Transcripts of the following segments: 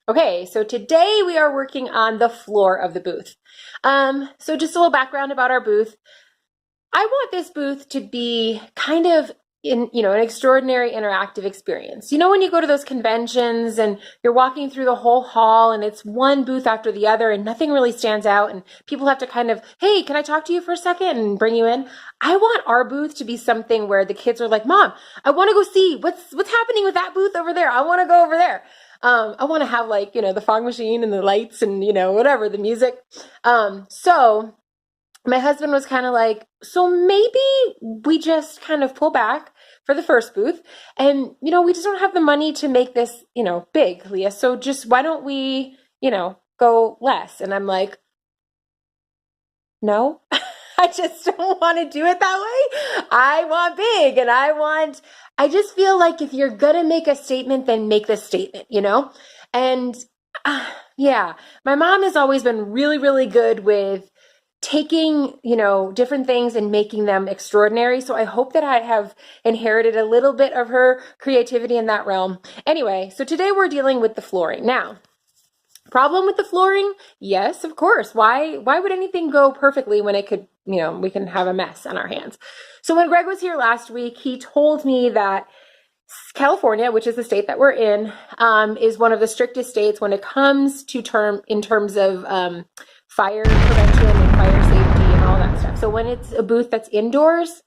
Okay, so today we are working on the floor of the booth. So just a little background about our booth. I want this booth to be kind of an extraordinary interactive experience. You know, when you go to those conventions and you're walking through the whole hall and it's one booth after the other and nothing really stands out and people have to kind of, hey, can I talk to you for a second and bring you in? I want our booth to be something where the kids are like, Mom, I want to go see what's happening with that booth over there. I want to go over there. I want to have the fog machine and the lights and, whatever, the music. So my husband was kind of like, so maybe we just kind of pull back for the first booth and, we just don't have the money to make this, big, Leah. So just why don't we, go less? And I'm like, no, I just don't want to do it that way. I want big and I just feel like if you're going to make a statement, then make the statement, And yeah, my mom has always been really, really good with taking, different things and making them extraordinary. So I hope that I have inherited a little bit of her creativity in that realm. Anyway, so today we're dealing with the flooring. Now, problem with the flooring? Yes, of course. Why would anything go perfectly when it could, we can have a mess on our hands? So when Greg was here last week, he told me that California, which is the state that we're in, is one of the strictest states when it comes to in terms of fire prevention and fire safety and all that stuff. So when it's a booth that's indoors,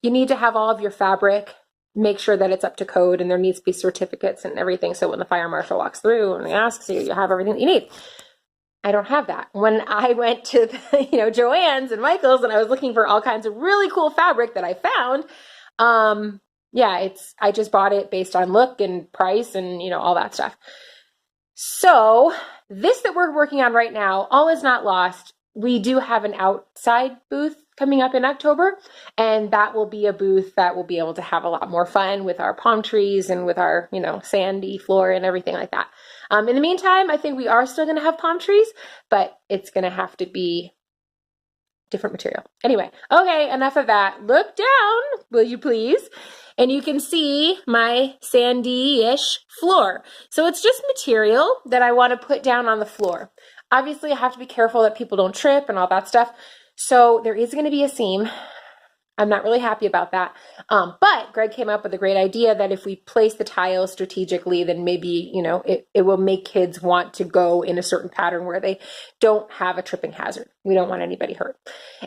you need to have all of your fabric, make sure that it's up to code, and there needs to be certificates and everything. So when the fire marshal walks through and he asks you, you have everything that you need. I don't have that. When I went to Joann's and Michael's and I was looking for all kinds of really cool fabric that I found, I just bought it based on look and price and, all that stuff. So this that we're working on right now, all is not lost. We do have an outside booth coming up in October, and that will be a booth that will be able to have a lot more fun with our palm trees and with our, sandy floor and everything like that. In the meantime, I think we are still going to have palm trees, but it's going to have to be different material. Anyway, okay, enough of that. Look down, will you please? And you can see my sandy-ish floor. So it's just material that I want to put down on the floor. Obviously, I have to be careful that people don't trip and all that stuff. So there is going to be a seam. I'm not really happy about that. But Greg came up with a great idea that if we place the tiles strategically, then maybe, it will make kids want to go in a certain pattern where they don't have a tripping hazard. We don't want anybody hurt.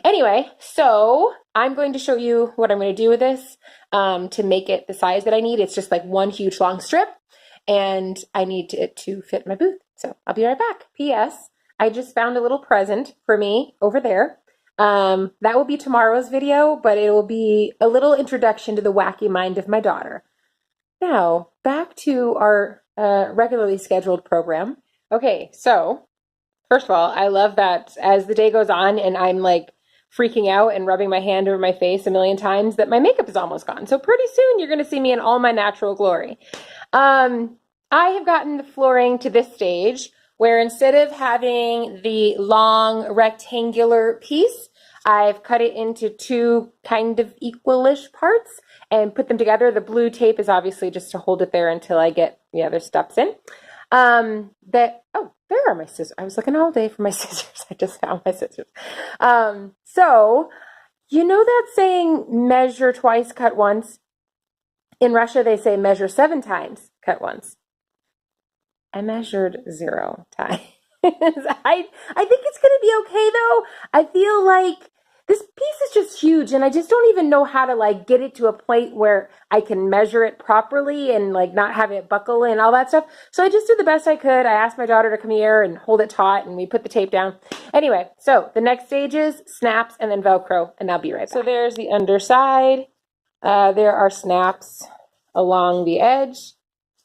Anyway, so I'm going to show you what I'm going to do with this to make it the size that I need. It's just like one huge long strip, and I need it to fit my booth. So I'll be right back. P.S. I just found a little present for me over there. That will be tomorrow's video, but it will be a little introduction to the wacky mind of my daughter. Now, back to our regularly scheduled program. Okay, so first of all, I love that as the day goes on and I'm like freaking out and rubbing my hand over my face a million times that my makeup is almost gone. So pretty soon you're going to see me in all my natural glory. I have gotten the flooring to this stage where instead of having the long rectangular piece, I've cut it into two kind of equalish parts and put them together. The blue tape is obviously just to hold it there until I get the other steps in. There are my scissors. I was looking all day for my scissors. I just found my scissors. So, you know that saying, measure twice, cut once? In Russia, they say measure 7 times, cut once. I measured 0 times. I think it's going to be okay, though. I feel like this piece is just huge, and I just don't even know how to get it to a point where I can measure it properly and not have it buckle and all that stuff. So I just did the best I could. I asked my daughter to come here and hold it taut, and we put the tape down. Anyway, so the next stage is snaps and then Velcro, and I'll be right back. So there's the underside. There are snaps along the edge,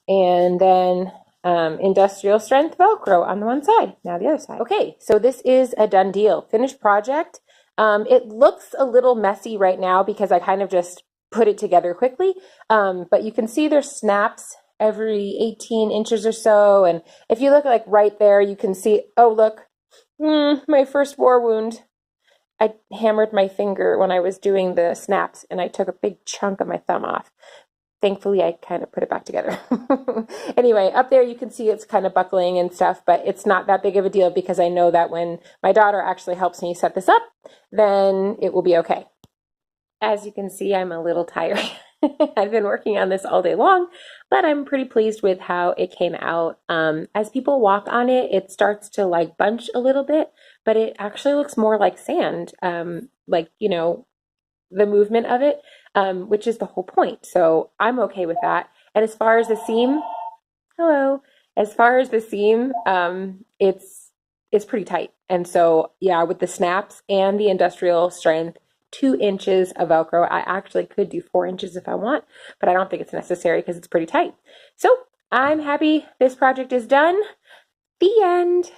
and then industrial strength Velcro on the one side. Now the other side. Okay, so this is a done deal. Finished project. It looks a little messy right now because I kind of just put it together quickly. But you can see there's snaps every 18 inches or so. And if you look right there, you can see, oh, look, my first war wound. I hammered my finger when I was doing the snaps and I took a big chunk of my thumb off. thankfully I kind of put it back together. Anyway, up there you can see it's kind of buckling and stuff, but it's not that big of a deal because I know that when my daughter actually helps me set this up, then it will be okay. As you can see, I'm a little tired. I've been working on this all day long, but I'm pretty pleased with how it came out. As people walk on it, it starts to like bunch a little bit, but it actually looks more like sand, like, you know, the movement of it, which is the whole point. So I'm okay with that. And as far as the seam, hello, as far as the seam, it's pretty tight. And so yeah, with the snaps and the industrial strength, 2 inches of Velcro. I actually could do 4 inches if I want, but I don't think it's necessary because it's pretty tight. So I'm happy this project is done. The end.